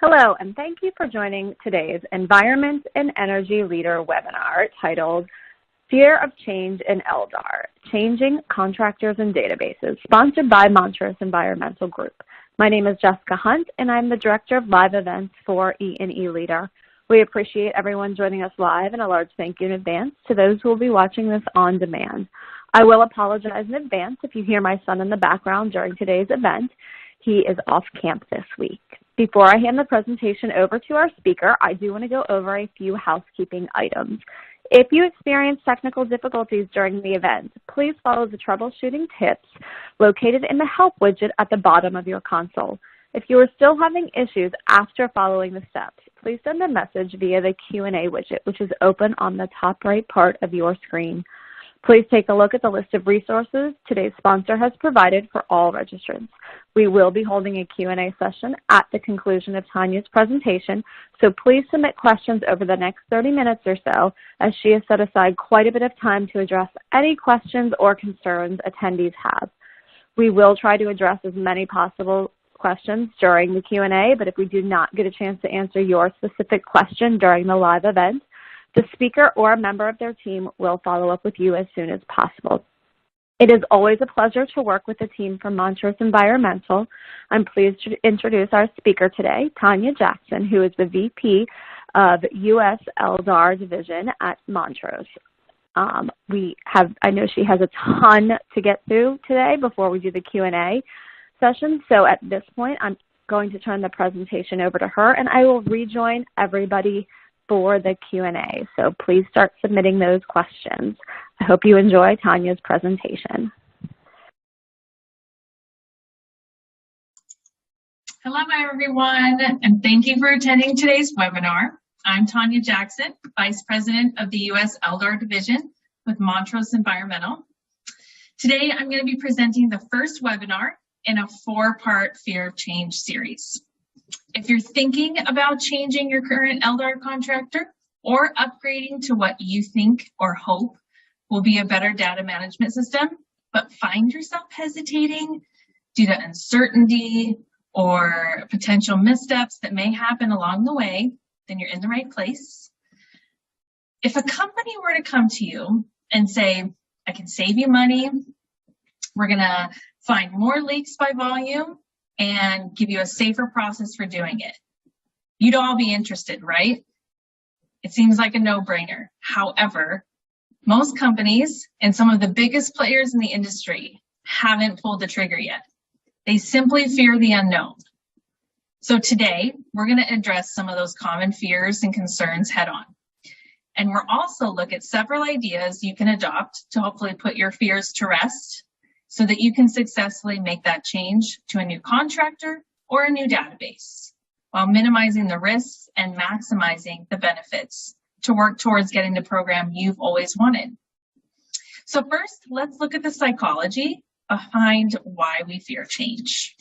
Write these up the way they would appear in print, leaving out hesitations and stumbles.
Hello, and thank you for joining today's Environment and Energy Leader webinar titled Fear of Change in LDAR, Changing Contractors and Databases, sponsored by Montrose Environmental Group. My name is Jessica Hunt, and I'm the Director of Live Events for E&E Leader. We appreciate everyone joining us live, and a large thank you in advance to those who will be watching this on demand. I will apologize in advance if you hear my son in the background during today's event. He is off camp this week. Before I hand the presentation over to our speaker, I do want to go over a few housekeeping items. If you experience technical difficulties during the event, please follow the troubleshooting tips located in the Help widget at the bottom of your console. If you are still having issues after following the steps, please send a message via the Q&A widget, which is open on the top right part of your screen. Please take a look at the list of resources today's sponsor has provided for all registrants. We will be holding a Q&A session at the conclusion of Tanya's presentation, so please submit questions over the next 30 minutes or so, as she has set aside quite a bit of time to address any questions or concerns attendees have. We will try to address as many possible questions during the Q&A, but if we do not get a chance to answer your specific question during the live event, the speaker or a member of their team will follow up with you as soon as possible. It is always a pleasure to work with the team from Montrose Environmental. I'm pleased to introduce our speaker today, Tanya Jackson, who is the VP of U.S. LDAR Division at Montrose. I know she has a ton to get through today before we do the Q&A session, so at this point, I'm going to turn the presentation over to her, and I will rejoin everybody for the Q&A. So please start submitting those questions. I hope you enjoy Tanya's presentation. Hello, everyone, and thank you for attending today's webinar. I'm Tanya Jackson, Vice President of the U.S. LDAR Division with Montrose Environmental. Today, I'm going to be presenting the first webinar in a 4-part Fear of Change series. If you're thinking about changing your current LDAR contractor or upgrading to what you think or hope will be a better data management system, but find yourself hesitating due to uncertainty or potential missteps that may happen along the way, then you're in the right place. If a company were to come to you and say, I can save you money, we're going to find more leaks by volume, and give you a safer process for doing it, you'd all be interested, right? It seems like a no-brainer. However, most companies and some of the biggest players in the industry haven't pulled the trigger yet. They simply fear the unknown. So today, we're going to address some of those common fears and concerns head on. And we'll also look at several ideas you can adopt to hopefully put your fears to rest, so that you can successfully make that change to a new contractor or a new database, while minimizing the risks and maximizing the benefits to work towards getting the program you've always wanted. So first, let's look at the psychology behind why we fear change.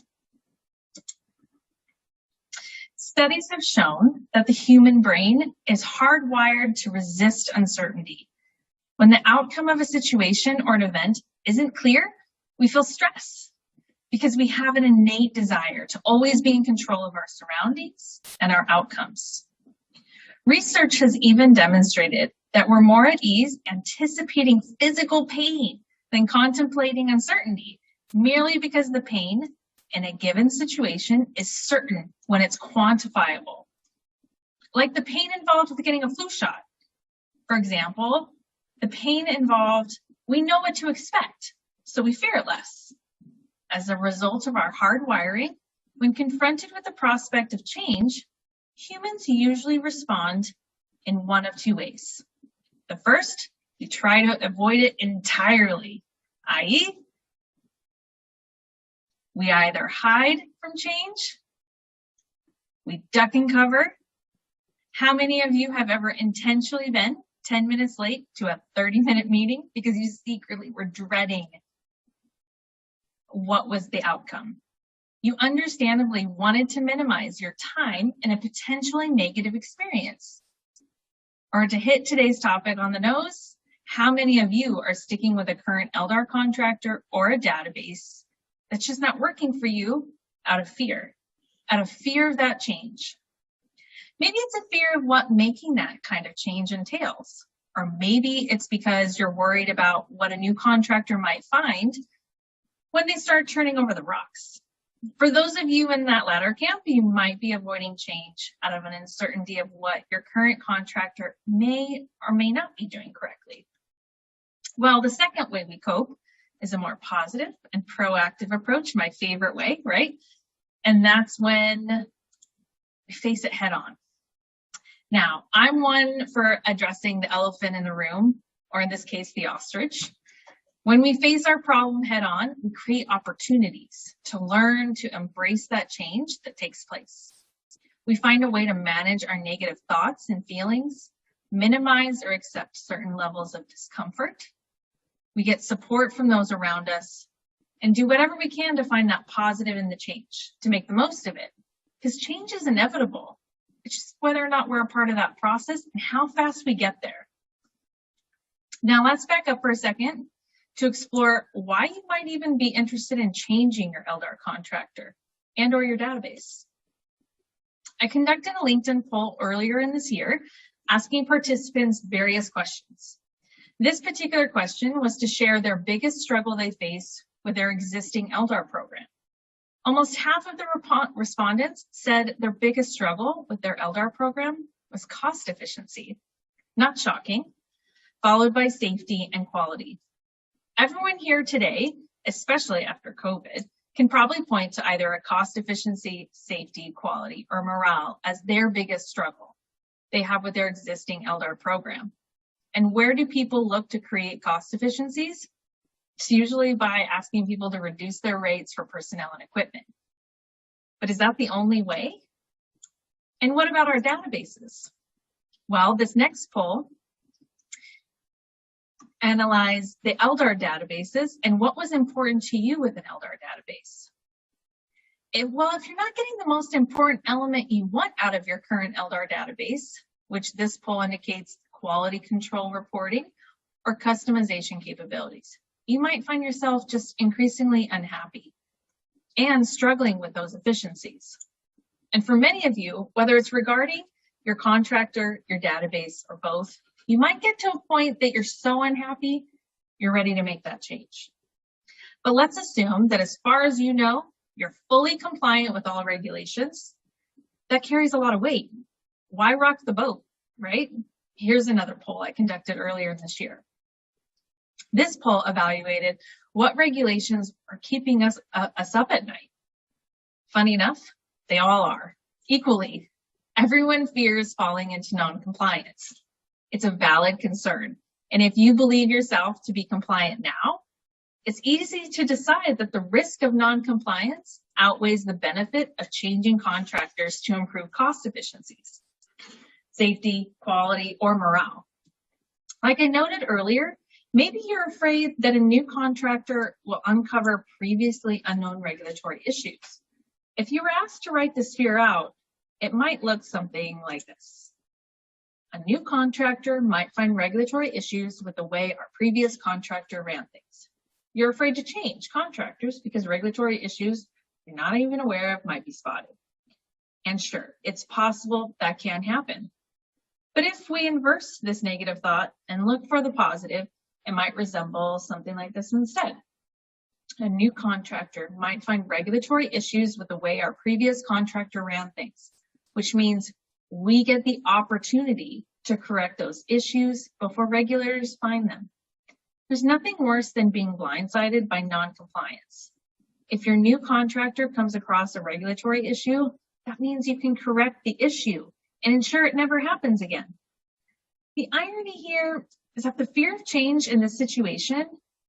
Studies have shown that the human brain is hardwired to resist uncertainty. When the outcome of a situation or an event isn't clear, we feel stress because we have an innate desire to always be in control of our surroundings and our outcomes. Research has even demonstrated that we're more at ease anticipating physical pain than contemplating uncertainty, merely because the pain in a given situation is certain when it's quantifiable. Like the pain involved with getting a flu shot. For example, the pain involved, we know what to expect, so we fear it less. As a result of our hard wiring, when confronted with the prospect of change, humans usually respond in one of two ways. The first, you try to avoid it entirely, i.e., we either hide from change, we duck and cover. How many of you have ever intentionally been 10 minutes late to a 30-minute meeting because you secretly were dreading what was the outcome? You understandably wanted to minimize your time in a potentially negative experience. Or to hit today's topic on the nose, how many of you are sticking with a current LDAR contractor or a database that's just not working for you out of fear of that change? Maybe it's a fear of what making that kind of change entails. Or maybe it's because you're worried about what a new contractor might find when they start turning over the rocks. For those of you in that latter camp, you might be avoiding change out of an uncertainty of what your current contractor may or may not be doing correctly. Well, the second way we cope is a more positive and proactive approach, my favorite way, right? And that's when we face it head on. Now, I'm one for addressing the elephant in the room, or in this case, the ostrich. When we face our problem head on, we create opportunities to learn to embrace that change that takes place. We find a way to manage our negative thoughts and feelings, minimize or accept certain levels of discomfort. We get support from those around us and do whatever we can to find that positive in the change, to make the most of it. Because change is inevitable. It's just whether or not we're a part of that process and how fast we get there. Now let's back up for a second to explore why you might even be interested in changing your LDAR contractor and or your database. I conducted a LinkedIn poll earlier in this year asking participants various questions. This particular question was to share their biggest struggle they face with their existing LDAR program. Almost half of the respondents said their biggest struggle with their LDAR program was cost efficiency. Not shocking, followed by safety and quality. Everyone here today, especially after COVID, can probably point to either a cost efficiency, safety, quality, or morale as their biggest struggle they have with their existing LDAR program. And where do people look to create cost efficiencies? It's usually by asking people to reduce their rates for personnel and equipment. But is that the only way? And what about our databases? Well, this next poll analyzed the LDAR databases and what was important to you with an LDAR database. Well, if you're not getting the most important element you want out of your current LDAR database, which this poll indicates quality control reporting or customization capabilities, you might find yourself just increasingly unhappy and struggling with those efficiencies. And for many of you, whether it's regarding your contractor, your database, or both, you might get to a point that you're so unhappy, you're ready to make that change. But let's assume that as far as you know, you're fully compliant with all regulations. That carries a lot of weight. Why rock the boat, right? Here's another poll I conducted earlier this year. This poll evaluated what regulations are keeping us up at night. Funny enough, they all are. Equally, everyone fears falling into non-compliance. It's a valid concern. And if you believe yourself to be compliant now, it's easy to decide that the risk of non-compliance outweighs the benefit of changing contractors to improve cost efficiencies, safety, quality, or morale. Like I noted earlier, maybe you're afraid that a new contractor will uncover previously unknown regulatory issues. If you were asked to write this fear out, it might look something like this. A new contractor might find regulatory issues with the way our previous contractor ran things. You're afraid to change contractors because regulatory issues you're not even aware of might be spotted. And sure, it's possible that can happen. But if we inverse this negative thought and look for the positive, it might resemble something like this instead. A new contractor might find regulatory issues with the way our previous contractor ran things, which means we get the opportunity to correct those issues before regulators find them. There's nothing worse than being blindsided by non-compliance. If your new contractor comes across a regulatory issue, that means you can correct the issue and ensure it never happens again. The irony here is that the fear of change in this situation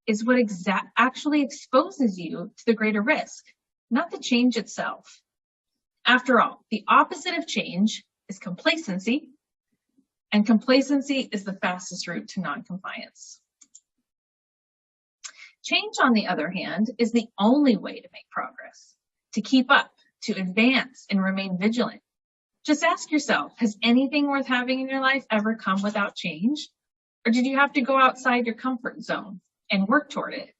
is what actually exposes you to the greater risk, not the change itself. After all, the opposite of change is complacency, and complacency is the fastest route to non-compliance. Change, on the other hand, is the only way to make progress, to keep up, to advance, and remain vigilant. Just ask yourself, has anything worth having in your life ever come without change? Or did you have to go outside your comfort zone and work toward it?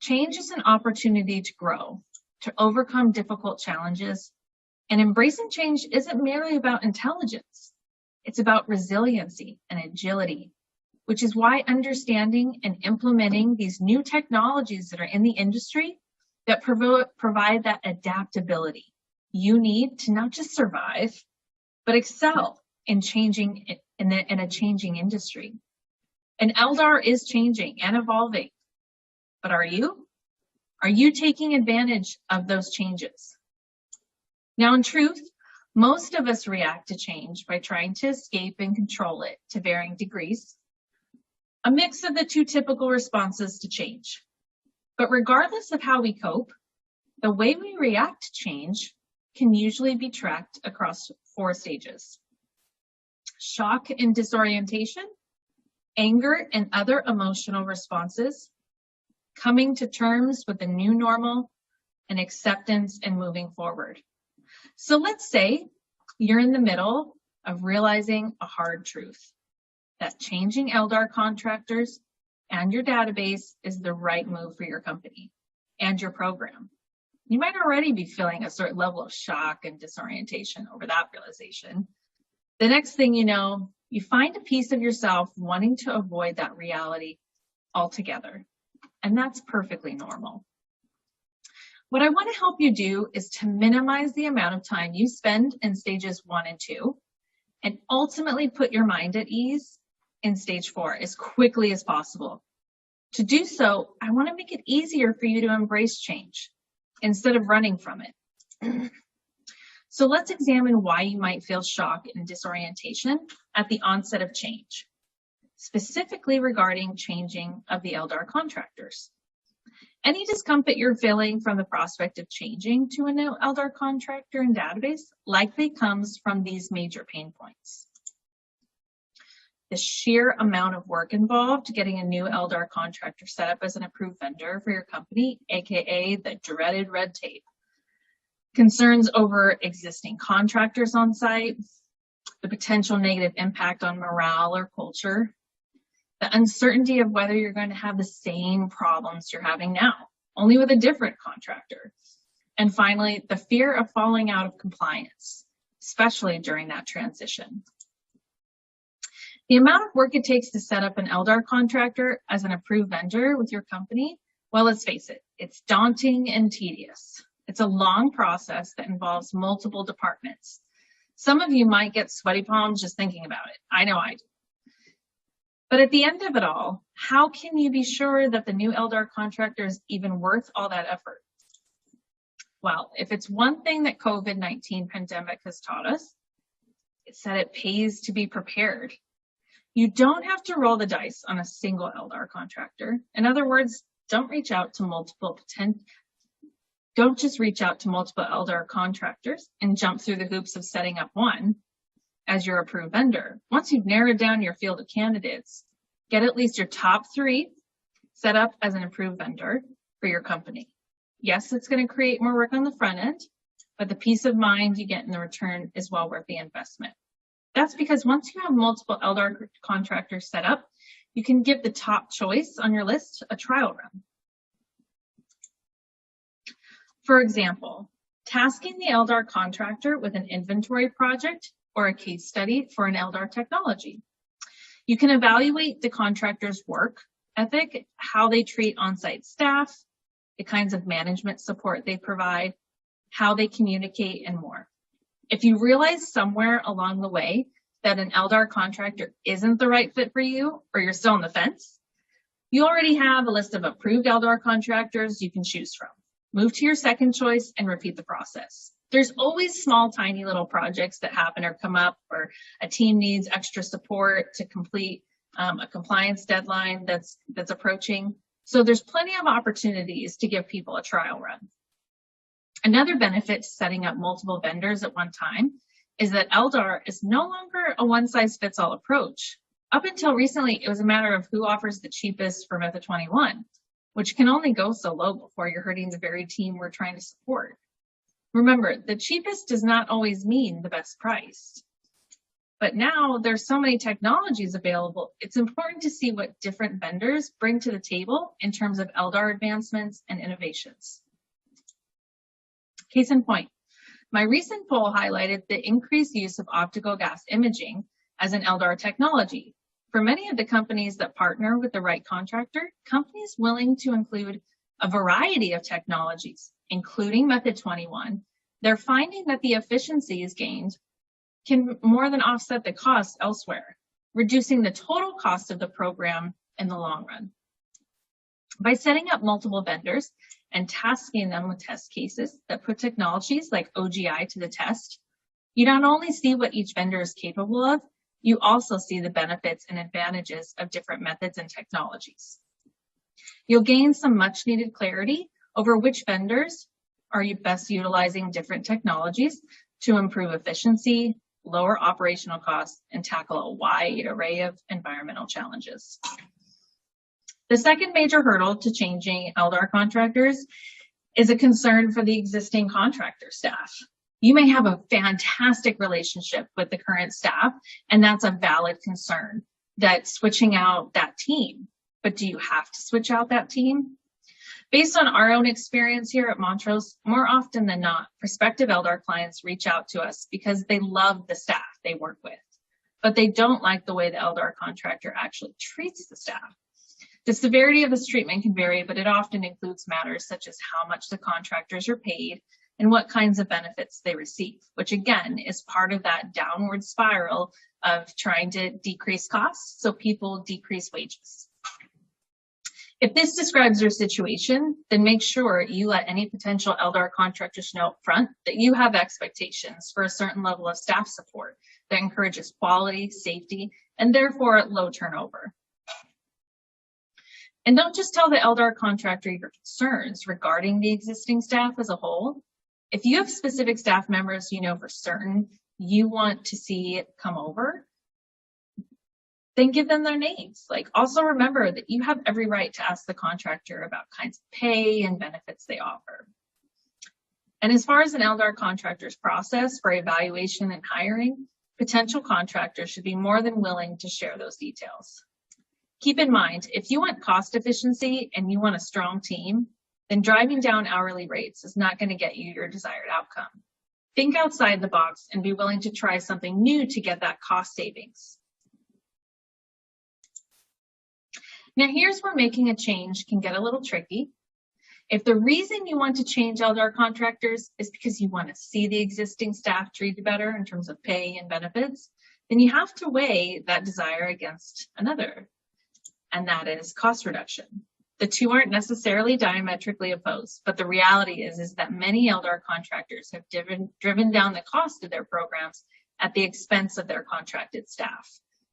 Change is an opportunity to grow, to overcome difficult challenges, And embracing change isn't merely about intelligence. It's about resiliency and agility, which is why understanding and implementing these new technologies that are in the industry that provide that adaptability you need to not just survive, but excel in a changing industry. And LDAR is changing and evolving, but are you? Are you taking advantage of those changes? Now, in truth, most of us react to change by trying to escape and control it to varying degrees, a mix of the two typical responses to change. But regardless of how we cope, the way we react to change can usually be tracked across 4 stages: shock and disorientation, anger and other emotional responses, coming to terms with the new normal, and acceptance and moving forward. So let's say you're in the middle of realizing a hard truth, that changing LDAR contractors and your database is the right move for your company and your program. You might already be feeling a certain level of shock and disorientation over that realization. The next thing you know, you find a piece of yourself wanting to avoid that reality altogether. And that's perfectly normal. What I want to help you do is to minimize the amount of time you spend in stages 1 and 2, and ultimately put your mind at ease in stage 4 as quickly as possible. To do so, I want to make it easier for you to embrace change instead of running from it. So let's examine why you might feel shock and disorientation at the onset of change, specifically regarding changing of the LDAR contractors. Any discomfort you're feeling from the prospect of changing to a new LDAR contractor and database likely comes from these major pain points: the sheer amount of work involved getting a new LDAR contractor set up as an approved vendor for your company, aka the dreaded red tape; concerns over existing contractors on site; the potential negative impact on morale or culture; the uncertainty of whether you're going to have the same problems you're having now, only with a different contractor; and finally, the fear of falling out of compliance, especially during that transition. The amount of work it takes to set up an LDAR contractor as an approved vendor with your company, well, let's face it, it's daunting and tedious. It's a long process that involves multiple departments. Some of you might get sweaty palms just thinking about it. I know I do. But at the end of it all, how can you be sure that the new LDAR contractor is even worth all that effort? Well, if it's one thing that COVID-19 pandemic has taught us, it's that it pays to be prepared. You don't have to roll the dice on a single LDAR contractor. In other words, don't just reach out to multiple LDAR contractors and jump through the hoops of setting up one as your approved vendor. Once you've narrowed down your field of candidates, get at least your top 3 set up as an approved vendor for your company. Yes, it's going to create more work on the front end, but the peace of mind you get in the return is well worth the investment. That's because once you have multiple LDAR contractors set up, you can give the top choice on your list a trial run. For example, tasking the LDAR contractor with an inventory project or a case study for an LDAR technology. You can evaluate the contractor's work ethic, how they treat on-site staff, the kinds of management support they provide, how they communicate, and more. If you realize somewhere along the way that an LDAR contractor isn't the right fit for you, or you're still on the fence, you already have a list of approved LDAR contractors you can choose from. Move to your second choice and repeat the process. There's always small, tiny little projects that happen or come up, or a team needs extra support to complete a compliance deadline that's approaching. So there's plenty of opportunities to give people a trial run. Another benefit to setting up multiple vendors at one time is that LDAR is no longer a one-size-fits-all approach. Up until recently, it was a matter of who offers the cheapest for Method 21, which can only go so low before you're hurting the very team we're trying to support. Remember, the cheapest does not always mean the best price. But now there's so many technologies available, it's important to see what different vendors bring to the table in terms of LDAR advancements and innovations. Case in point, My recent poll highlighted the increased use of optical gas imaging as an LDAR technology. For many of the companies that partner with the right contractor, companies willing to include a variety of technologies, including Method 21, they're finding that the efficiencies gained can more than offset the costs elsewhere, reducing the total cost of the program in the long run. By setting up multiple vendors and tasking them with test cases that put technologies like OGI to the test, you not only see what each vendor is capable of, you also see the benefits and advantages of different methods and technologies. You'll gain some much needed clarity over which vendors are best utilizing different technologies to improve efficiency, lower operational costs, and tackle a wide array of environmental challenges. The second major hurdle to changing LDAR contractors is a concern for the existing contractor staff. You may have a fantastic relationship with the current staff, and that's a valid concern that switching out that team. But do you have to switch out that team? Based on our own experience here at Montrose, more often than not, prospective LDAR clients reach out to us because they love the staff they work with, but they don't like the way the LDAR contractor actually treats the staff. The severity of this treatment can vary, but it often includes matters such as how much the contractors are paid and what kinds of benefits they receive, which again is part of that downward spiral of trying to decrease costs so people decrease wages. If this describes your situation, then make sure you let any potential LDAR contractors know up front that you have expectations for a certain level of staff support that encourages quality, safety, and therefore low turnover. And don't just tell the LDAR contractor your concerns regarding the existing staff as a whole. If you have specific staff members you know for certain you want to see come over, then give them their names. Also remember that you have every right to ask the contractor about kinds of pay and benefits they offer. And as far as an LDAR contractor's process for evaluation and hiring, potential contractors should be more than willing to share those details. Keep in mind, if you want cost efficiency and you want a strong team, then driving down hourly rates is not going to get you your desired outcome. Think outside the box and be willing to try something new to get that cost savings. Now, here's where making a change can get a little tricky. If the reason you want to change LDAR contractors is because you want to see the existing staff treated better in terms of pay and benefits, then you have to weigh that desire against another, and that is cost reduction. The two aren't necessarily diametrically opposed, but the reality is that many LDAR contractors have driven down the cost of their programs at the expense of their contracted staff,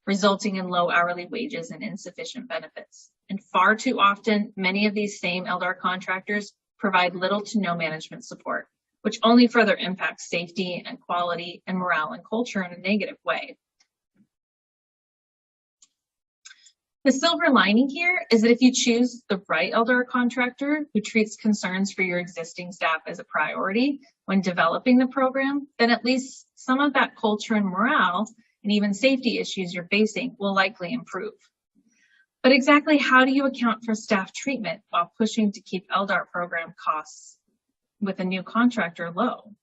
resulting in low hourly wages and insufficient benefits. And far too often, many of these same LDAR contractors provide little to no management support, which only further impacts safety and quality and morale and culture in a negative way. The silver lining here is that if you choose the right LDAR contractor who treats concerns for your existing staff as a priority when developing the program, then at least some of that culture and morale and even safety issues you're facing will likely improve. But exactly how do you account for staff treatment while pushing to keep LDAR program costs with a new contractor low?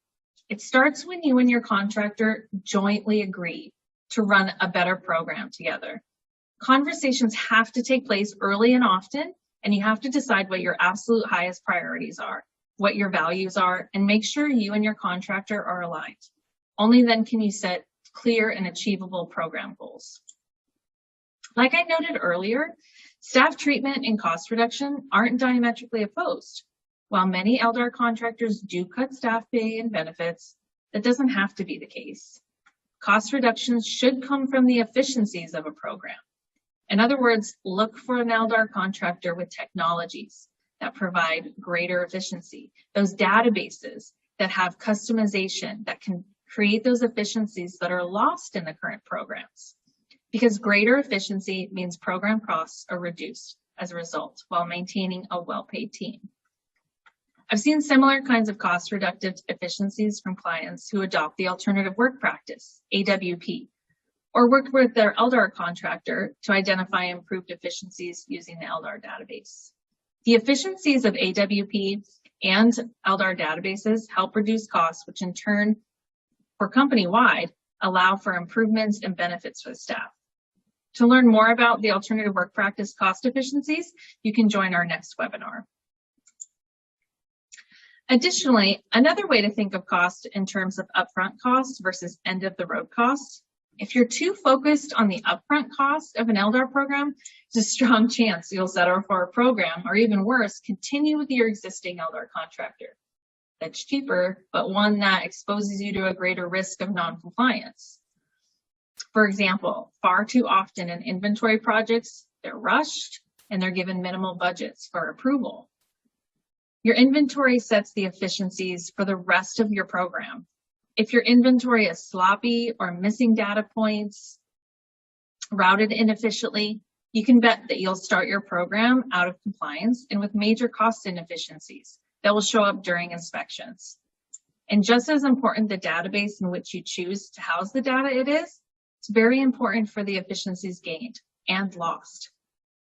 It starts when you and your contractor jointly agree to run a better program together. Conversations have to take place early and often, and you have to decide what your absolute highest priorities are, what your values are, and make sure you and your contractor are aligned. Only then can you set clear and achievable program goals. Like I noted earlier, staff treatment and cost reduction aren't diametrically opposed. While many LDAR contractors do cut staff pay and benefits, that doesn't have to be the case. Cost reductions should come from the efficiencies of a program. In other words, look for an LDAR contractor with technologies that provide greater efficiency, those databases that have customization that can create those efficiencies that are lost in the current programs. Because greater efficiency means program costs are reduced as a result while maintaining a well-paid team. I've seen similar kinds of cost reductive efficiencies from clients who adopt the alternative work practice, AWP, or work with their LDAR contractor to identify improved efficiencies using the LDAR database. The efficiencies of AWP and LDAR databases help reduce costs, which in turn, for company-wide, allow for improvements and benefits for the staff. To learn more about the alternative work practice cost efficiencies, you can join our next webinar. Additionally, another way to think of cost in terms of upfront costs versus end-of-the-road costs. If you're too focused on the upfront cost of an LDAR program, there's a strong chance you'll settle for a program, or even worse, continue with your existing LDAR contractor. That's cheaper, but one that exposes you to a greater risk of non-compliance. For example, far too often in inventory projects, they're rushed and they're given minimal budgets for approval. Your inventory sets the efficiencies for the rest of your program. If your inventory is sloppy or missing data points, routed inefficiently, you can bet that you'll start your program out of compliance and with major cost inefficiencies that will show up during inspections. And just as important the database in which you choose to house the data it is, it's very important for the efficiencies gained and lost.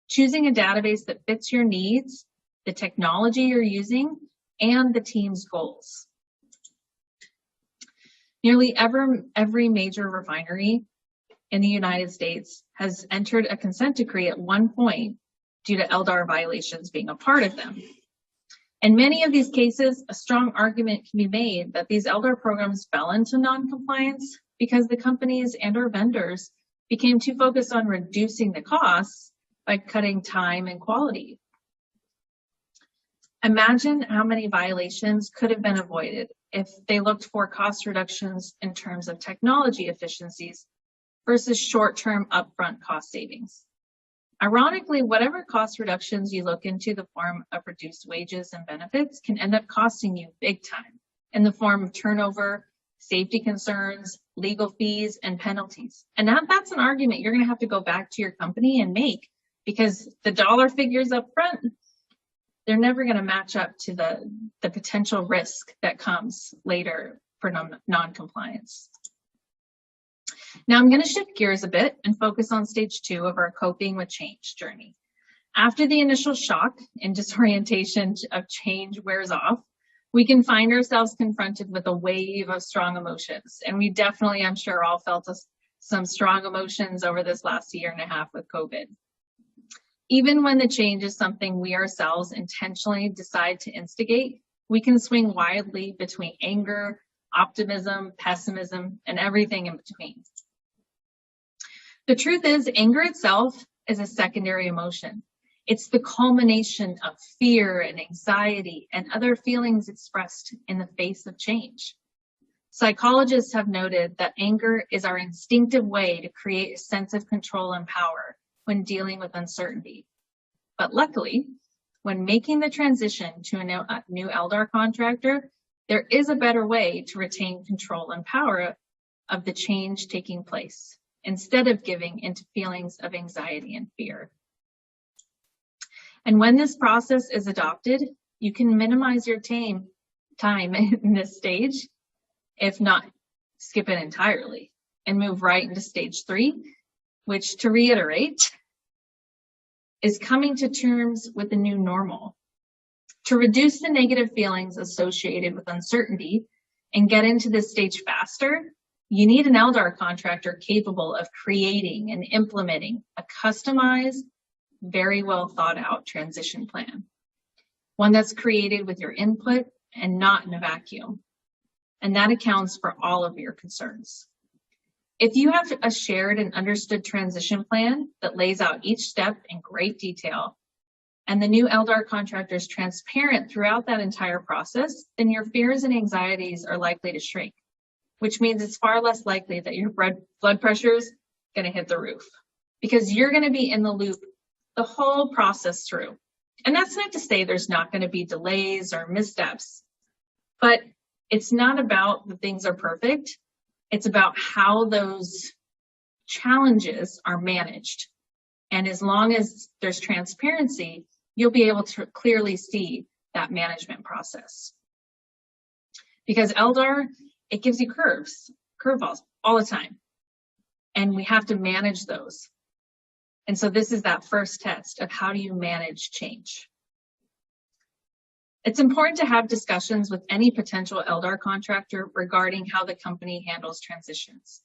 Choosing a database that fits your needs, the technology you're using, and the team's goals. Nearly every major refinery in the United States has entered a consent decree at one point due to LDAR violations being a part of them. In many of these cases, a strong argument can be made that these LDAR programs fell into non-compliance because the companies and or vendors became too focused on reducing the costs by cutting time and quality. Imagine how many violations could have been avoided if they looked for cost reductions in terms of technology efficiencies versus short-term upfront cost savings. Ironically, whatever cost reductions you look into the form of reduced wages and benefits can end up costing you big time in the form of turnover, safety concerns, legal fees, and penalties. And that's an argument you're going to have to go back to your company and make, because the dollar figures up front, they're never going to match up to the potential risk that comes later for non-compliance. Now I'm going to shift gears a bit and focus on stage 2 of our coping with change journey. After the initial shock and disorientation of change wears off, we can find ourselves confronted with a wave of strong emotions. And we definitely, I'm sure, all felt some strong emotions over this last year and a half with COVID. Even when the change is something we ourselves intentionally decide to instigate, we can swing wildly between anger, optimism, pessimism, and everything in between. The truth is, anger itself is a secondary emotion. It's the culmination of fear and anxiety and other feelings expressed in the face of change. Psychologists have noted that anger is our instinctive way to create a sense of control and power when dealing with uncertainty. But luckily, when making the transition to a new LDAR contractor, there is a better way to retain control and power of the change taking place, instead of giving into feelings of anxiety and fear. And when this process is adopted, you can minimize your time in this stage, if not skip it entirely, and move right into stage 3, which, to reiterate, is coming to terms with the new normal. To reduce the negative feelings associated with uncertainty and get into this stage faster, you need an LDAR contractor capable of creating and implementing a customized, very well thought out transition plan. One that's created with your input and not in a vacuum. And that accounts for all of your concerns. If you have a shared and understood transition plan that lays out each step in great detail, and the new LDAR contractor is transparent throughout that entire process, then your fears and anxieties are likely to shrink, which means it's far less likely that your blood pressure is going to hit the roof, because you're going to be in the loop the whole process through. And that's not to say there's not going to be delays or missteps, but it's not about the things are perfect. It's about how those challenges are managed. And as long as there's transparency, you'll be able to clearly see that management process. Because LDAR, it gives you curveballs all the time. And we have to manage those. And so this is that first test of how do you manage change. It's important to have discussions with any potential LDAR contractor regarding how the company handles transitions.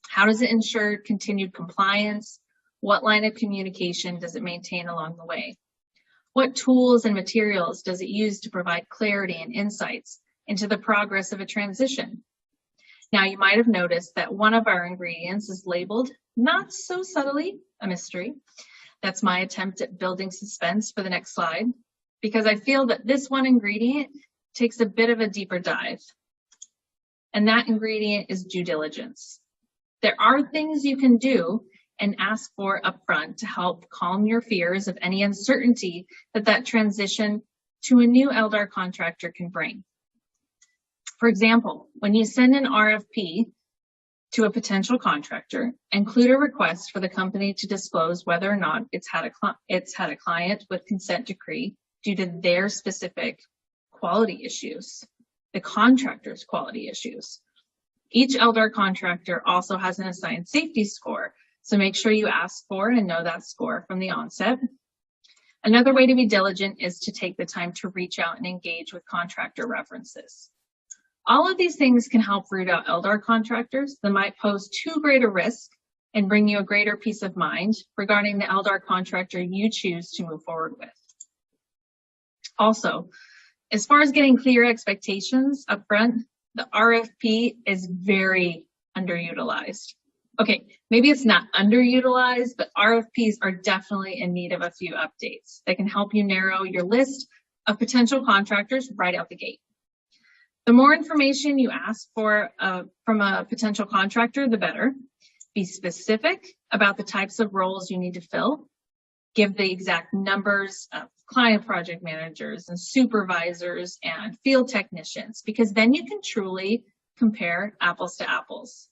How does it ensure continued compliance? What line of communication does it maintain along the way? What tools and materials does it use to provide clarity and insights into the progress of a transition? Now, you might have noticed that one of our ingredients is labeled, not so subtly, a mystery. That's my attempt at building suspense for the next slide, because I feel that this one ingredient takes a bit of a deeper dive. And that ingredient is due diligence. There are things you can do and ask for upfront to help calm your fears of any uncertainty that transition to a new LDAR contractor can bring. For example, when you send an RFP to a potential contractor, include a request for the company to disclose whether or not it's had a client with consent decree due to their specific quality issues, the contractor's quality issues. Each LDAR contractor also has an assigned safety score, so make sure you ask for and know that score from the onset. Another way to be diligent is to take the time to reach out and engage with contractor references. All of these things can help root out LDAR contractors that might pose too great a risk and bring you a greater peace of mind regarding the LDAR contractor you choose to move forward with. Also, as far as getting clear expectations up front, the RFP is very underutilized. Okay, maybe it's not underutilized, but RFPs are definitely in need of a few updates that can help you narrow your list of potential contractors right out the gate. The more information you ask for from a potential contractor, the better. Be specific about the types of roles you need to fill. Give the exact numbers of client project managers and supervisors and field technicians, because then you can truly compare apples to apples.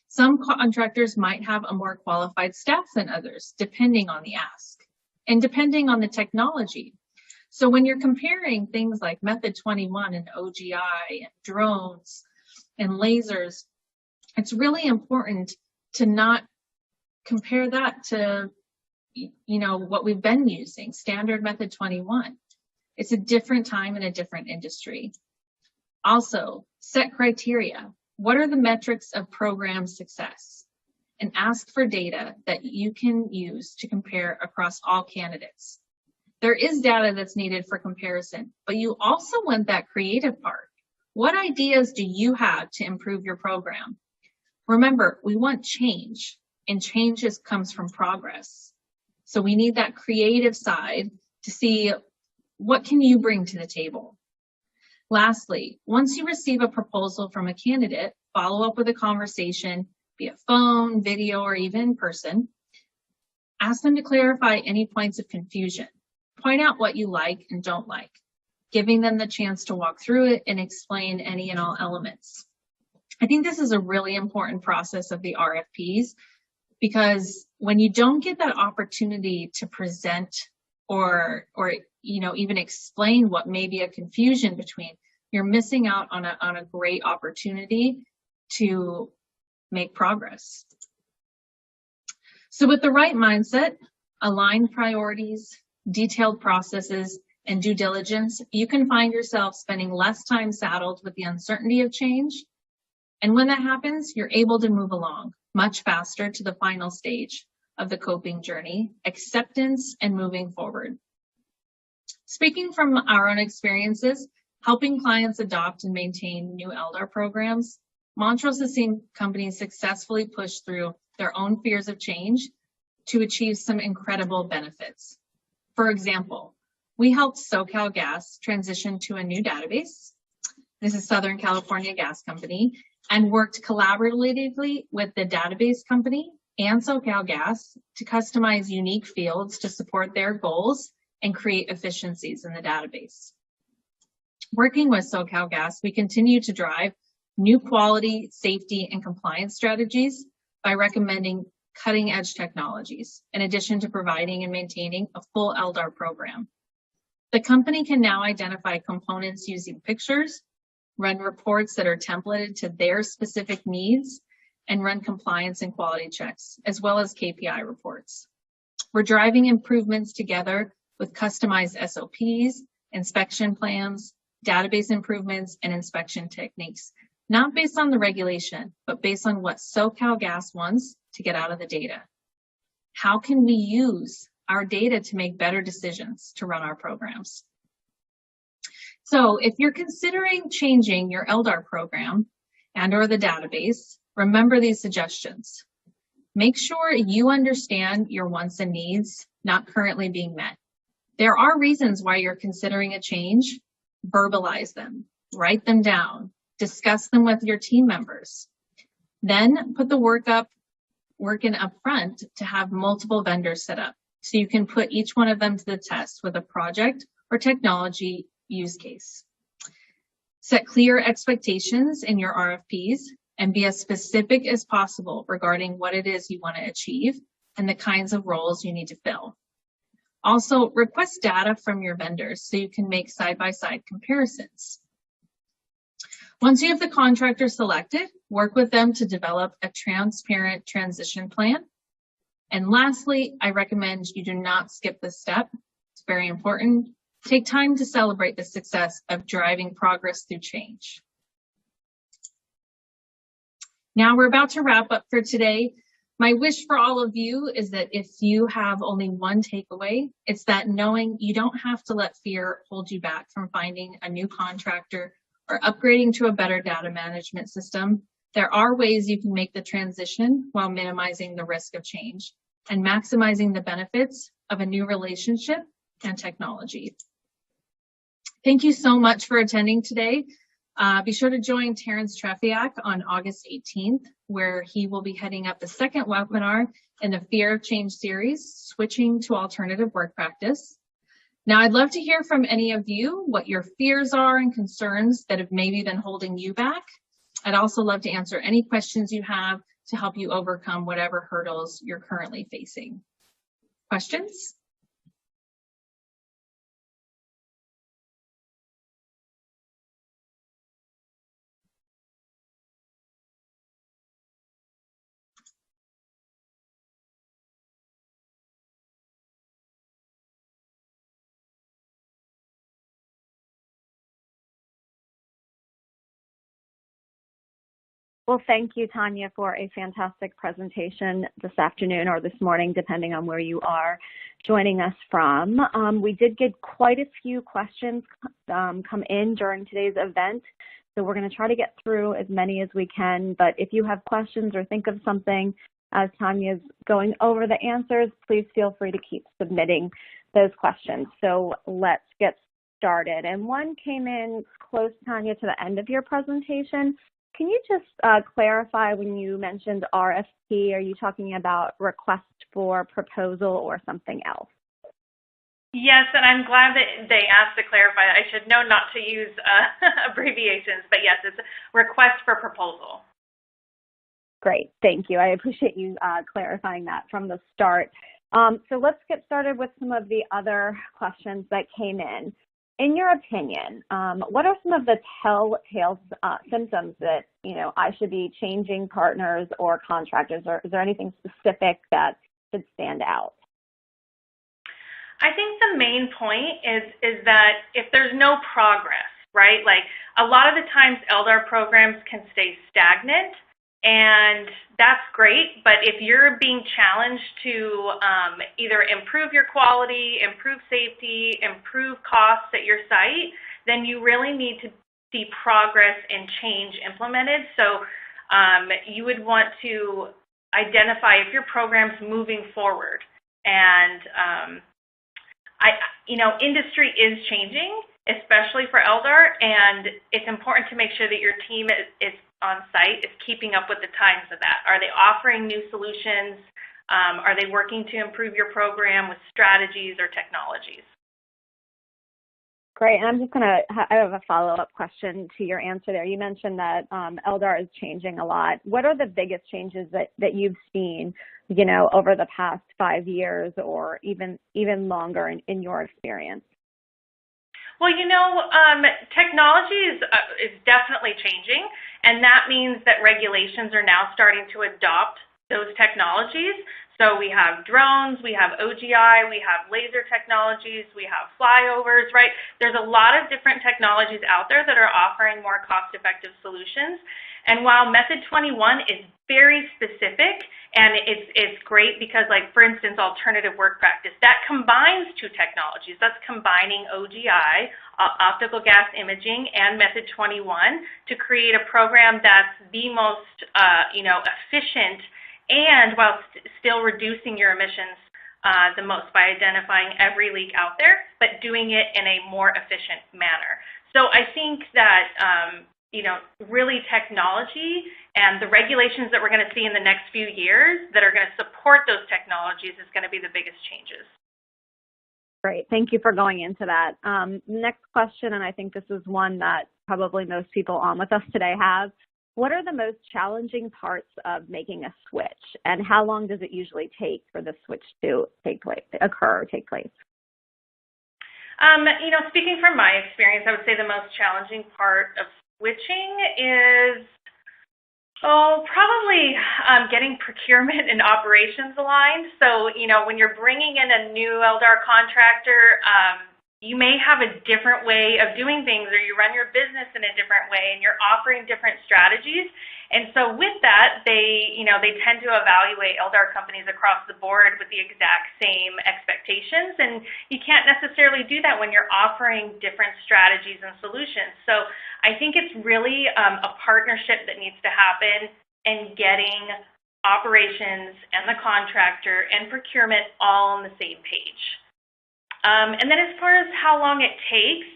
Some contractors might have a more qualified staff than others, depending on the ask and depending on the technology. So when you're comparing things like Method 21 and OGI and drones and lasers, it's really important to not compare that to what we've been using, standard Method 21. It's a different time and a different industry. Also, set criteria. What are the metrics of program success? And ask for data that you can use to compare across all candidates. There is data that's needed for comparison, but you also want that creative part. What ideas do you have to improve your program? Remember, we want change, and change comes from progress. So we need that creative side to see what can you bring to the table. Lastly, once you receive a proposal from a candidate, follow up with a conversation via phone, video, or even in person. Ask them to clarify any points of confusion. Point out what you like and don't like, giving them the chance to walk through it and explain any and all elements. I think this is a really important process of the RFPs, because when you don't get that opportunity to present or even explain what may be a confusion between, you're missing out on a great opportunity to make progress. So with the right mindset, aligned priorities, detailed processes, and due diligence, you can find yourself spending less time saddled with the uncertainty of change. And when that happens, you're able to move along much faster to the final stage of the coping journey, acceptance and moving forward. Speaking from our own experiences, helping clients adopt and maintain new LDAR programs, Montrose has seen companies successfully push through their own fears of change to achieve some incredible benefits. For example, we helped SoCalGas transition to a new database. This is Southern California Gas Company, and worked collaboratively with the database company and SoCalGas to customize unique fields to support their goals and create efficiencies in the database. Working with SoCalGas, we continue to drive new quality, safety, and compliance strategies by recommending cutting-edge technologies, in addition to providing and maintaining a full LDAR program. The company can now identify components using pictures, run reports that are templated to their specific needs, and run compliance and quality checks, as well as KPI reports. We're driving improvements together with customized SOPs inspection plans, database improvements, and inspection techniques, not based on the regulation, but based on what SoCalGas wants to get out of the data. How can we use our data to make better decisions to run our programs? So if you're considering changing your LDAR program and/or the database, remember these suggestions. Make sure you understand your wants and needs not currently being met. There are reasons why you're considering a change. Verbalize them, write them down, discuss them with your team members. Then put the work in up front to have multiple vendors set up so you can put each one of them to the test with a project or technology use case. Set clear expectations in your RFPs and be as specific as possible regarding what it is you want to achieve and the kinds of roles you need to fill. Also, request data from your vendors so you can make side-by-side comparisons. Once you have the contractor selected, work with them to develop a transparent transition plan. And lastly, I recommend you do not skip this step. It's very important. Take time to celebrate the success of driving progress through change. Now we're about to wrap up for today. My wish for all of you is that if you have only one takeaway, it's that knowing you don't have to let fear hold you back from finding a new contractor or upgrading to a better data management system. There are ways you can make the transition while minimizing the risk of change and maximizing the benefits of a new relationship and technology. Thank you so much for attending today. Be sure to join Terrence Trefiak on August 18th, where he will be heading up the second webinar in the Fear of Change series, Switching to Alternative Work Practice. Now, I'd love to hear from any of you what your fears are and concerns that have maybe been holding you back. I'd also love to answer any questions you have to help you overcome whatever hurdles you're currently facing. Questions? Well, thank you, Tanya, for a fantastic presentation this afternoon or this morning, depending on where you are joining us from. We did get quite a few questions come in during today's event, so we're going to try to get through as many as we can. But if you have questions or think of something as Tanya's going over the answers, please feel free to keep submitting those questions. So let's get started. And one came in close, Tanya, to the end of your presentation. Can you just clarify when you mentioned RFP, are you talking about request for proposal or something else? Yes, and I'm glad that they asked to clarify. I should know not to use abbreviations, but yes, it's a request for proposal. Great, thank you. I appreciate you clarifying that from the start. So let's get started with some of the other questions that came in. In your opinion, what are some of the telltale symptoms that, I should be changing partners or contractors, or is there anything specific that should stand out? I think the main point is that if there's no progress, right? Like a lot of the times LDAR programs can stay stagnant, and that's great, but if you're being challenged to either improve your quality, improve safety, improve costs at your site, then you really need to see progress and change implemented. So you would want to identify if your program's moving forward. And industry is changing, especially for LDAR, and it's important to make sure that your team is on site is keeping up with the times of that. Are they offering new solutions? Are they working to improve your program with strategies or technologies? Great, and I'm just I have a follow-up question to your answer there. You mentioned that LDAR is changing a lot. What are the biggest changes that you've seen, over the past 5 years or even longer in your experience? Well, technology is definitely changing, and that means that regulations are now starting to adopt those technologies. So we have drones, we have OGI, we have laser technologies, we have flyovers, right? There's a lot of different technologies out there that are offering more cost-effective solutions. And while Method 21 is very specific, and it's great because, like, for instance, alternative work practice, that combines two technologies. That's combining OGI, optical gas imaging, and Method 21 to create a program that's the most, efficient, and while still reducing your emissions the most by identifying every leak out there, but doing it in a more efficient manner. So I think that, really technology and the regulations that we're going to see in the next few years that are going to support those technologies is going to be the biggest changes. Great. Thank you for going into that. Next question, and I think this is one that probably most people on with us today have. What are the most challenging parts of making a switch, and how long does it usually take for the switch to take place? Speaking from my experience, I would say the most challenging part of switching is, probably getting procurement and operations aligned. So, when you're bringing in a new LDAR contractor, you may have a different way of doing things, or you run your business in a different way, and you're offering different strategies. And so with that, they tend to evaluate LDAR companies across the board with the exact same expectations, and you can't necessarily do that when you're offering different strategies and solutions. So I think it's really a partnership that needs to happen in getting operations and the contractor and procurement all on the same page. And then as far as how long it takes,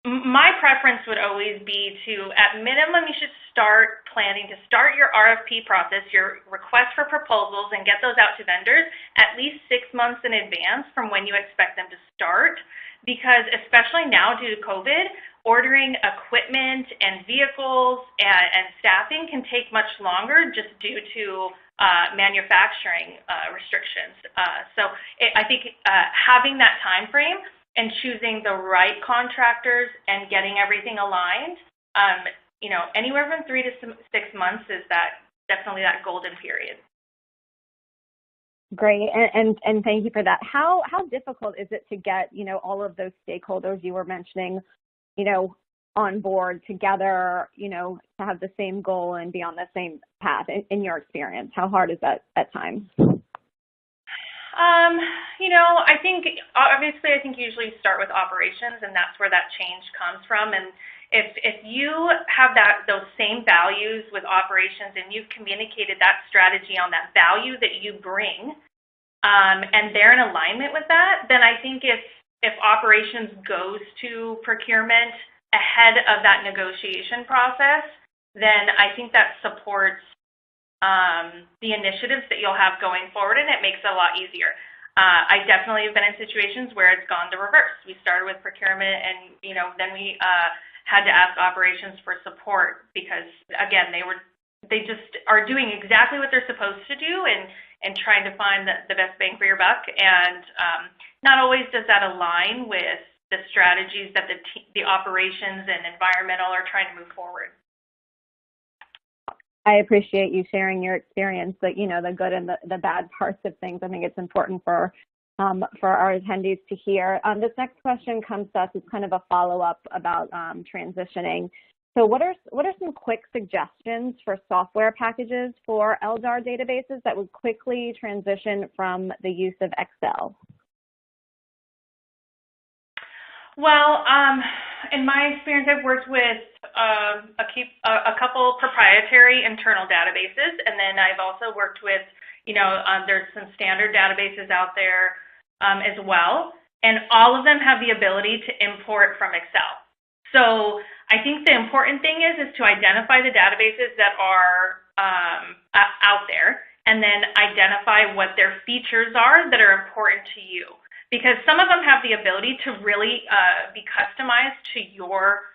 my preference would always be to, at minimum, you should start planning to start your RFP process, your request for proposals, and get those out to vendors at least 6 months in advance from when you expect them to start. Because especially now due to COVID, ordering equipment and vehicles and staffing can take much longer just due to manufacturing restrictions. So I think having that time frame and choosing the right contractors and getting everything aligned, anywhere from 3 to 6 months is definitely that golden period. Great, and thank you for that. How difficult is it to get all of those stakeholders you were mentioning, on board together, to have the same goal and be on the same path in your experience? How hard is that at times? I think you usually start with operations, and that's where that change comes from. And if you have those same values with operations and you've communicated that strategy on that value that you bring, and they're in alignment with that, then I think if operations goes to procurement ahead of that negotiation process, then I think that supports the initiatives that you'll have going forward, and it makes it a lot easier. I definitely have been in situations where it's gone to reverse. We started with procurement, and then we had to ask operations for support because, again, they just are doing exactly what they're supposed to do and trying to find the best bang for your buck. And not always does that align with the strategies that the operations and environmental are trying to move forward. I appreciate you sharing your experience, but the good and the bad parts of things. I think it's important for our attendees to hear. This next question comes to us as kind of a follow-up about transitioning. So what are some quick suggestions for software packages for LDAR databases that would quickly transition from the use of Excel? Well, in my experience, I've worked with a couple proprietary internal databases, and then I've also worked with, there's some standard databases out there as well, and all of them have the ability to import from Excel. So I think the important thing is to identify the databases that are out there, and then identify what their features are that are important to you. Because some of them have the ability to really be customized to your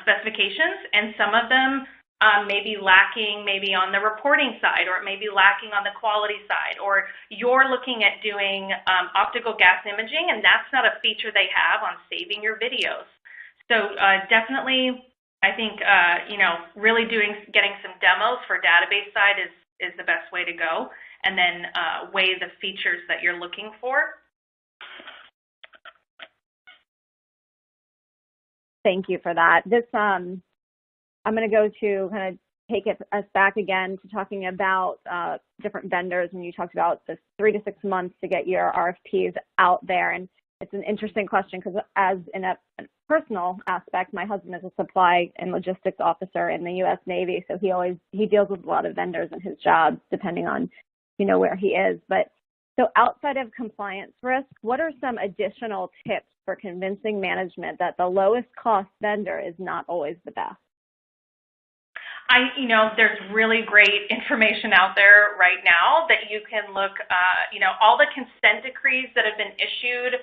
specifications, and some of them may be lacking maybe on the reporting side, or it may be lacking on the quality side, or you're looking at doing optical gas imaging, and that's not a feature they have on saving your videos. So definitely, I think, really getting some demos for database side is the best way to go, and then weigh the features that you're looking for. Thank you for that. This, I'm going to go to kind of take us back again to talking about different vendors, and you talked about the 3 to 6 months to get your RFPs out there. And it's an interesting question because as in a personal aspect, my husband is a supply and logistics officer in the U.S. Navy, so he deals with a lot of vendors in his job, depending on, where he is. But so outside of compliance risk, what are some additional tips for convincing management that the lowest cost vendor is not always the best? There's really great information out there right now that you can look, all the consent decrees that have been issued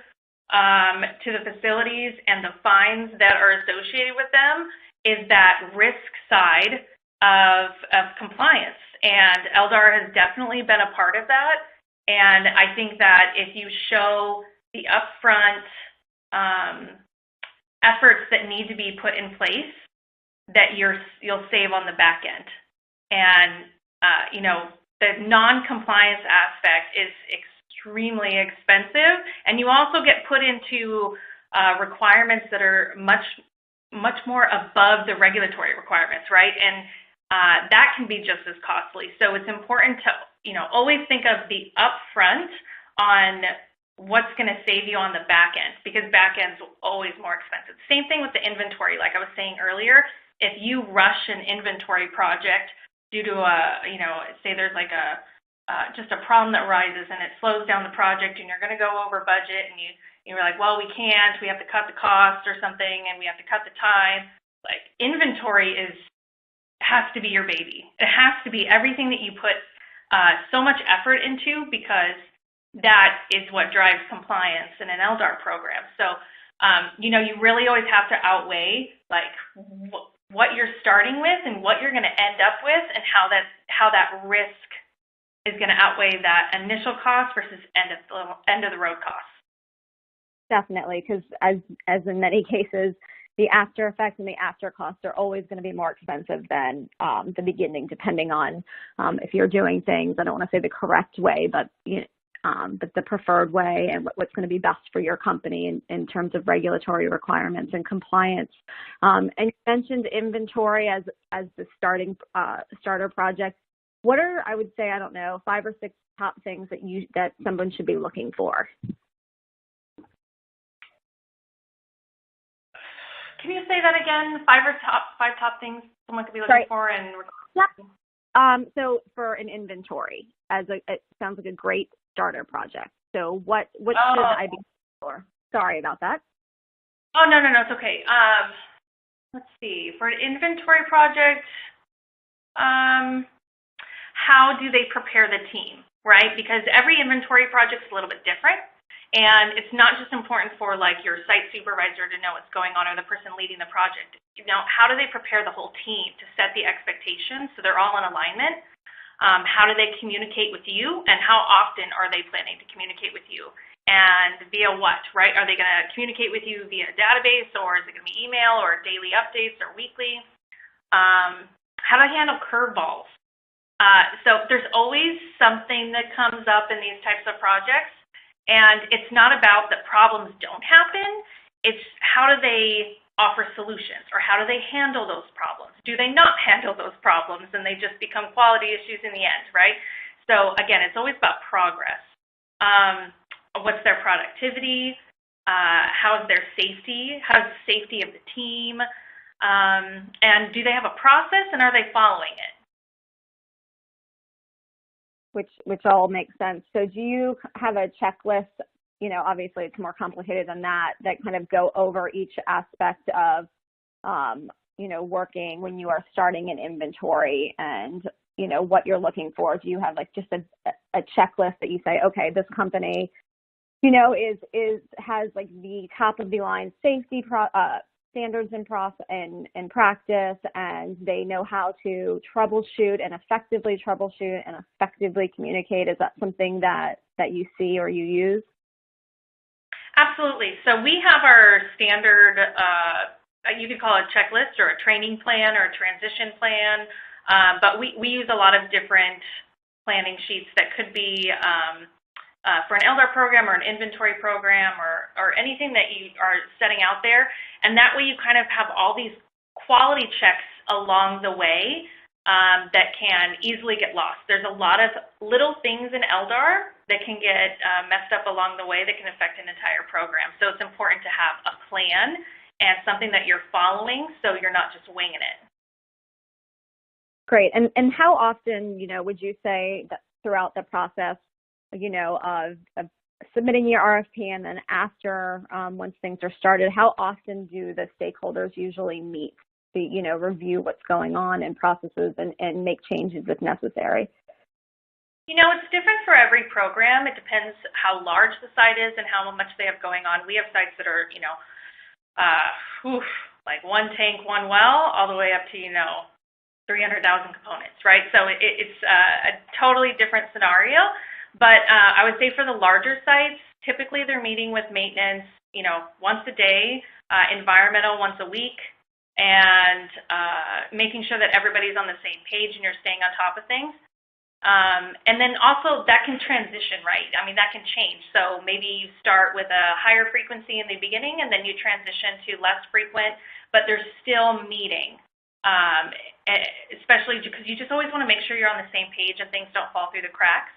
to the facilities and the fines that are associated with them is that risk side of compliance. And LDAR has definitely been a part of that. And I think that if you show the upfront efforts that need to be put in place, that you'll save on the back end. And, the non-compliance aspect is extremely expensive, and you also get put into requirements that are much more above the regulatory requirements, right? And that can be just as costly. So it's important to, always think of the upfront on what's going to save you on the back end, because back end's always more expensive. Same thing with the inventory. Like I was saying earlier, if you rush an inventory project due to say there's like just a problem that arises and it slows down the project and you're going to go over budget and you're like, well, we can't, we have to cut the cost or something and we have to cut the time. Like inventory has to be your baby. It has to be everything that you put so much effort into, because that is what drives compliance in an LDAR program. So, you really always have to outweigh like what you're starting with and what you're going to end up with, and how that risk is going to outweigh that initial cost versus end of the road costs. Definitely, because as in many cases, the after effects and the after costs are always going to be more expensive than the beginning, depending on if you're doing things, I don't want to say the correct way, but the preferred way, and what's going to be best for your company in terms of regulatory requirements and compliance. And you mentioned inventory as the starter project. What are, I would say, 5 or 6 top things that someone should be looking for? Can you say that again? 5 top things someone could be looking for? And yep. So for an inventory, it sounds like a great starter project. So what should I be looking for? Sorry about that. Oh, no, it's okay. Let's see. For an inventory project, how do they prepare the team, right? Because every inventory project is a little bit different. And it's not just important for like your site supervisor to know what's going on, or the person leading the project. How do they prepare the whole team to set the expectations so they're all in alignment? How do they communicate with you, and how often are they planning to communicate with you? And via what, right? Are they going to communicate with you via database, or is it going to be email, or daily updates, or weekly? How do I handle curveballs? So there's always something that comes up in these types of projects. And it's not about that problems don't happen, it's how do they offer solutions, or how do they handle those problems? Do they not handle those problems and they just become quality issues in the end, right? So again, it's always about progress. What's their productivity? How's their safety? How's the safety of the team? And do they have a process, and are they following it? Which all makes sense. So do you have a checklist? Obviously it's more complicated than that kind of go over each aspect of, working when you are starting an inventory, and, what you're looking for? Do you have like just a checklist that you say, okay, this company, has like the top of the line safety standards in practice, and they know how to troubleshoot and effectively communicate? Is that something that you see or you use? Absolutely. So we have our standard, you could call it a checklist or a training plan or a transition plan, but we use a lot of different planning sheets that could be for an LDAR program or an inventory program or anything that you are setting out there. And that way you kind of have all these quality checks along the way that can easily get lost. There's a lot of little things in LDAR that can get messed up along the way that can affect an entire program. So it's important to have a plan and something that you're following so you're not just winging it. Great. And how often, would you say that throughout the process, of submitting your RFP and then after, once things are started, how often do the stakeholders usually meet to, review what's going on in processes and make changes if necessary? It's different for every program. It depends how large the site is and how much they have going on. We have sites that are, like one tank, one well, all the way up to, 300,000 components, right? So it's a totally different scenario. But I would say for the larger sites, typically they're meeting with maintenance, once a day, environmental once a week, and making sure that everybody's on the same page and you're staying on top of things. And then also that can transition, right? I mean, that can change. So maybe you start with a higher frequency in the beginning and then you transition to less frequent, but they're still meeting, especially because you just always want to make sure you're on the same page and things don't fall through the cracks.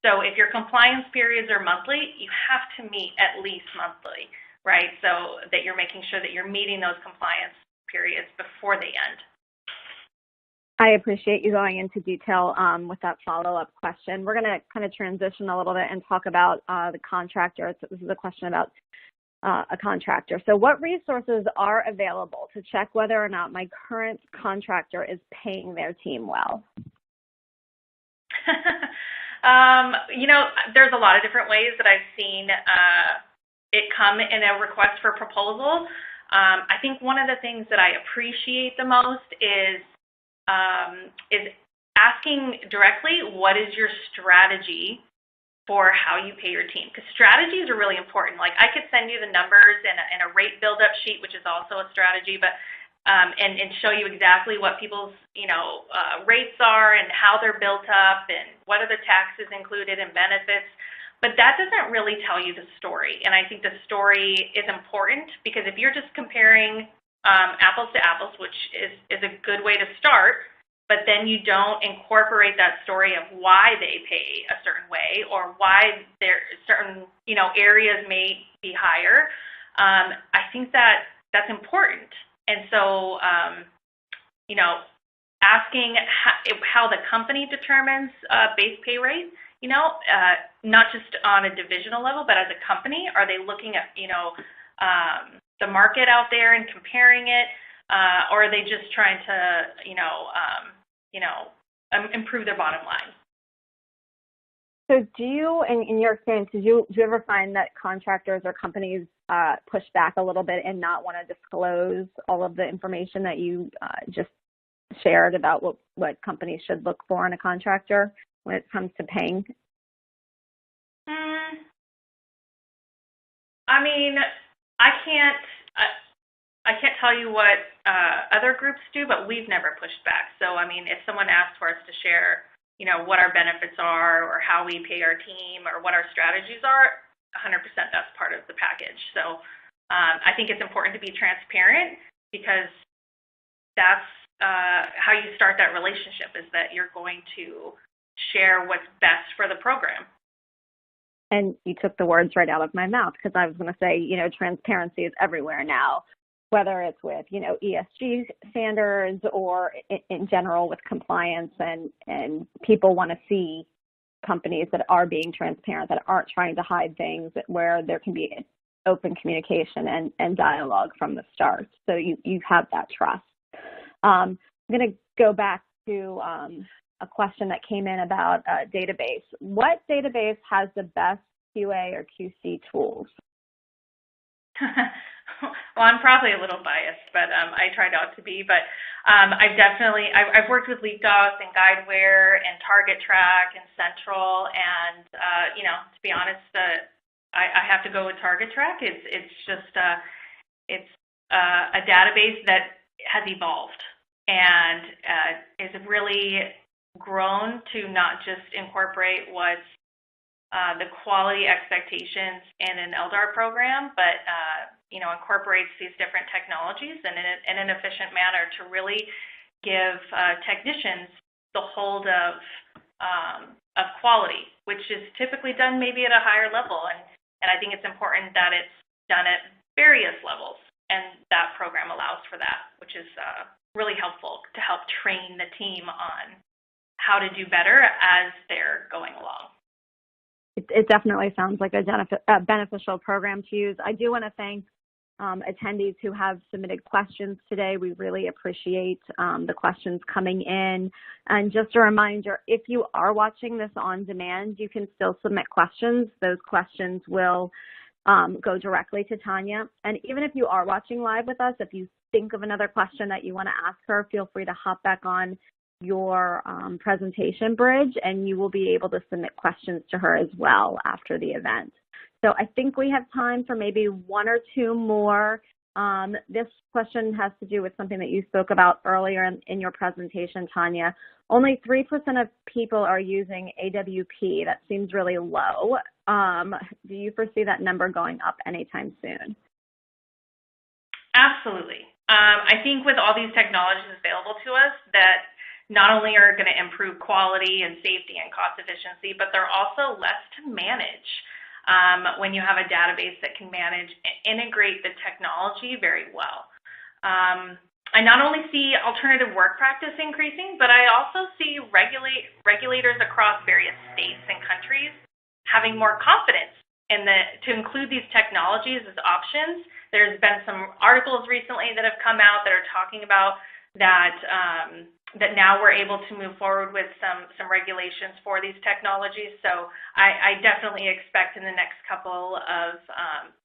So if your compliance periods are monthly, you have to meet at least monthly, right? So that you're making sure that you're meeting those compliance periods before they end. I appreciate you going into detail with that follow-up question. We're going to kind of transition a little bit and talk about the contractor. So this is a question about a contractor. So what resources are available to check whether or not my current contractor is paying their team well? There's a lot of different ways that I've seen it come in a request for proposal. I think one of the things that I appreciate the most is asking directly, what is your strategy for how you pay your team? Because strategies are really important. Like I could send you the numbers and a rate build-up sheet, which is also a strategy, but and show you exactly what people's rates are and how they're built up and what are the taxes included and benefits. But that doesn't really tell you the story. And I think the story is important because if you're just comparing apples to apples, which is a good way to start, but then you don't incorporate that story of why they pay a certain way or why there certain areas may be higher, I think that's important. And so, asking how the company determines base pay rate, not just on a divisional level, but as a company, are they looking at, the market out there and comparing it, or are they just trying to, improve their bottom line? So do you, in your experience, do you ever find that contractors or companies push back a little bit and not want to disclose all of the information that you just shared about what companies should look for in a contractor when it comes to paying? I mean, I can't tell you what other groups do, but we've never pushed back. So, I mean, if someone asks for us to share, what our benefits are or how we pay our team or what our strategies are, 100% that's part of the package. So I think it's important to be transparent because that's how you start that relationship, is that you're going to share what's best for the program. And you took the words right out of my mouth because I was going to say, transparency is everywhere now, whether it's with, ESG standards or in general with compliance, and people want to see companies that are being transparent, that aren't trying to hide things, where there can be open communication and dialogue from the start. So you have that trust. I'm going to go back to a question that came in about a database. What database has the best QA or QC tools? Well, I'm probably a little biased, but I try not to be. But I've worked with LeakDocs and Guideware and Target Track and Central, and to be honest, I have to go with Target Track. It's just it's a database that has evolved and is really grown to not just incorporate what's the quality expectations in an LDAR program, but incorporates these different technologies in an efficient manner to really give technicians the hold of quality, which is typically done maybe at a higher level. And I think it's important that it's done at various levels, and that program allows for that, which is really helpful to help train the team on how to do better as they're going along. It definitely sounds like a beneficial program to use. I do want to thank attendees who have submitted questions today. We really appreciate the questions coming in. And just a reminder, if you are watching this on demand, you can still submit questions. Those questions will go directly to Tanya. And even if you are watching live with us, if you think of another question that you want to ask her, feel free to hop back on your presentation bridge, and you will be able to submit questions to her as well after the event. So I think we have time for maybe one or two more. This question has to do with something that you spoke about earlier in your presentation, Tanya. Only 3% of people are using AWP. That seems really low. Do you foresee that number going up anytime soon? Absolutely. I think with all these technologies available to us that not only are going to improve quality and safety and cost efficiency, but they're also less to manage when you have a database that can manage and integrate the technology very well. I not only see alternative work practice increasing, but I also see regulators across various states and countries having more confidence to include these technologies as options. There's been some articles recently that have come out that are talking about that now we're able to move forward with some regulations for these technologies. So I definitely expect in the next couple of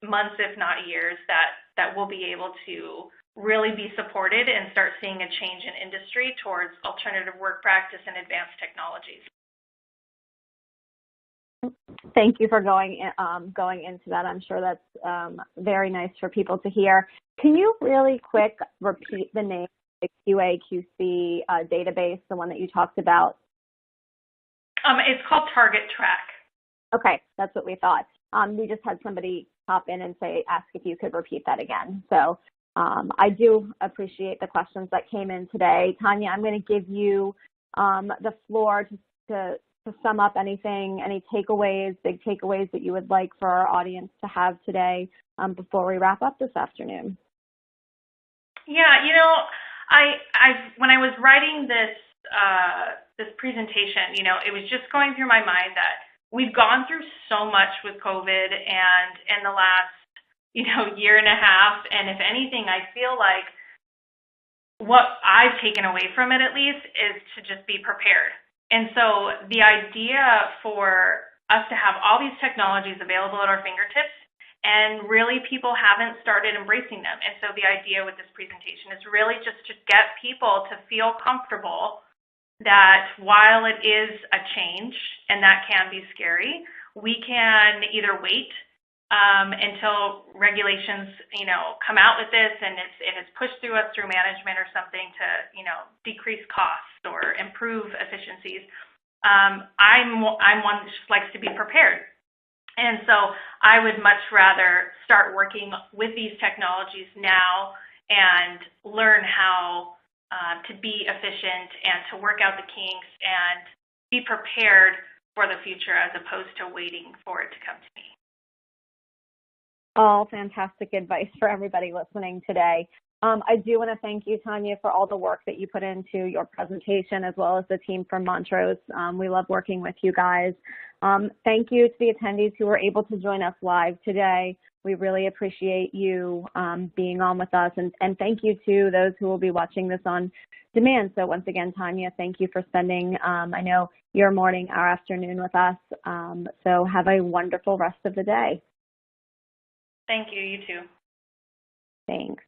months, if not years, that we'll be able to really be supported and start seeing a change in industry towards alternative work practice and advanced technologies. Thank you for going into that. I'm sure that's very nice for people to hear. Can you really quick repeat the name? The QA/QC database, the one that you talked about? It's called Target Track. Okay, that's what we thought. We just had somebody pop in and ask if you could repeat that again. So I do appreciate the questions that came in today. Tanya, I'm going to give you the floor to sum up anything, any takeaways, big takeaways that you would like for our audience to have today before we wrap up this afternoon. Yeah, when I was writing this presentation, it was just going through my mind that we've gone through so much with COVID and in the last, year and a half. And if anything, I feel like what I've taken away from it, at least, is to just be prepared. And so the idea for us to have all these technologies available at our fingertips, and really people haven't started embracing them. And so the idea with this presentation is really just to get people to feel comfortable that while it is a change, and that can be scary, we can either wait until regulations, come out with this and it's pushed through us through management or something to, decrease costs or improve efficiencies. I'm one that just likes to be prepared. And so I would much rather start working with these technologies now and learn how to be efficient and to work out the kinks and be prepared for the future as opposed to waiting for it to come to me. All fantastic advice for everybody listening today. I do want to thank you, Tanya, for all the work that you put into your presentation, as well as the team from Montrose. We love working with you guys. Thank you to the attendees who were able to join us live today. We really appreciate you being on with us. And thank you to those who will be watching this on demand. So once again, Tanya, thank you for spending, I know, your morning, our afternoon with us. So have a wonderful rest of the day. Thank you. You too. Thanks.